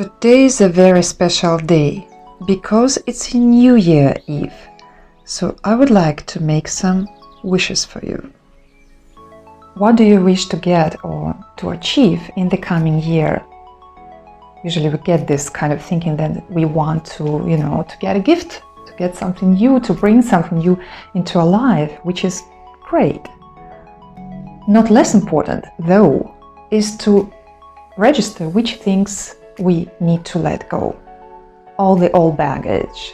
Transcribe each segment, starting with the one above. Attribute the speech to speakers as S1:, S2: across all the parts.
S1: Today is a very special day because it's a New Year Eve, so I would like to make some wishes for you. What do you wish to get or to achieve in the coming year? Usually we get this kind of thinking that we want to get a gift, to get something new, to bring something new into our life, which is great. Not less important, though, is to register which things we need to let go. All the old baggage,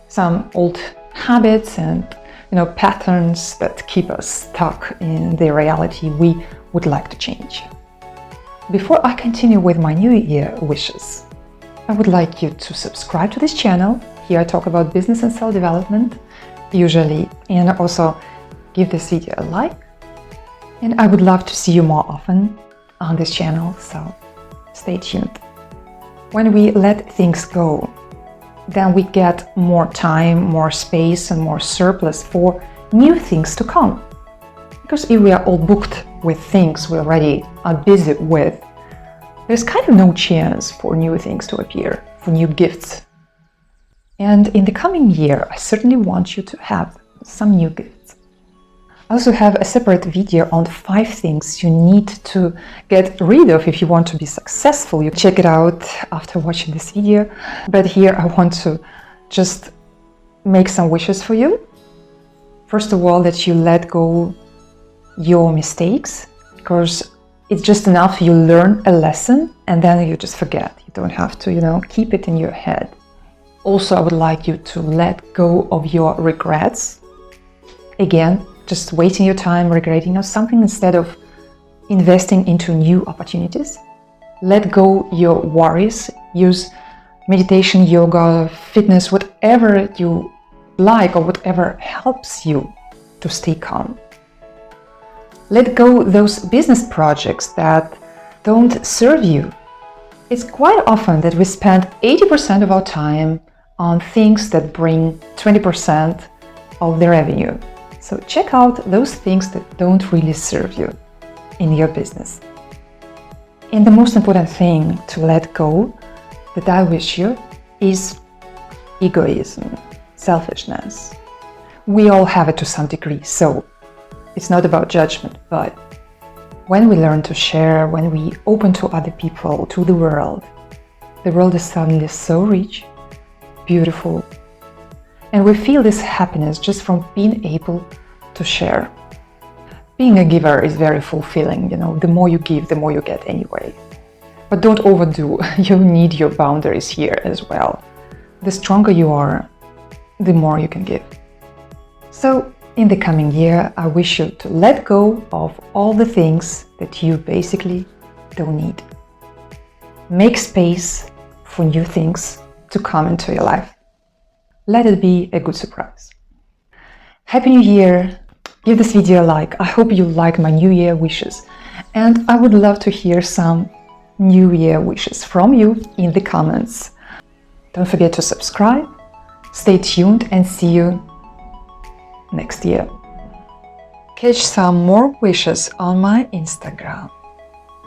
S1: some old habits and patterns that keep us stuck in the reality we would like to change. Before I continue with my New Year wishes, I would like you to subscribe to this channel. Here I talk about business and self-development, usually, and also give this video a like. And I would love to see you more often on this channel, so stay tuned. When we let things go, then we get more time, more space, and more surplus for new things to come. Because if we are all booked with things we already are busy with, there's kind of no chance for new things to appear, for new gifts. And in the coming year, I certainly want you to have some new gifts. I also have a separate video on 5 things you need to get rid of if you want to be successful. You check it out after watching this video. But here I want to just make some wishes for you. First of all, that you let go your mistakes, because it's just enough you learn a lesson and then you just forget. You don't have to, keep it in your head. Also, I would like you to let go of your regrets. Again, just wasting your time regretting something instead of investing into new opportunities. Let go your worries. Use meditation, yoga, fitness, whatever you like or whatever helps you to stay calm. Let go those business projects that don't serve you. It's quite often that we spend 80% of our time on things that bring 20% of the revenue. So check out those things that don't really serve you in your business. And the most important thing to let go that I wish you is egoism, selfishness. We all have it to some degree, so it's not about judgment, but when we learn to share, when we open to other people, to the world is suddenly so rich, beautiful, and we feel this happiness just from being able to share. Being a giver is very fulfilling, the more you give, the more you get anyway. But don't overdo, you need your boundaries here as well. The stronger you are, the more you can give. So, in the coming year, I wish you to let go of all the things that you basically don't need. Make space for new things to come into your life. Let it be a good surprise. Happy New Year! Give this video a like. I hope you like my New Year wishes. And I would love to hear some New Year wishes from you in the comments. Don't forget to subscribe. Stay tuned and see you next year. Catch some more wishes on my Instagram.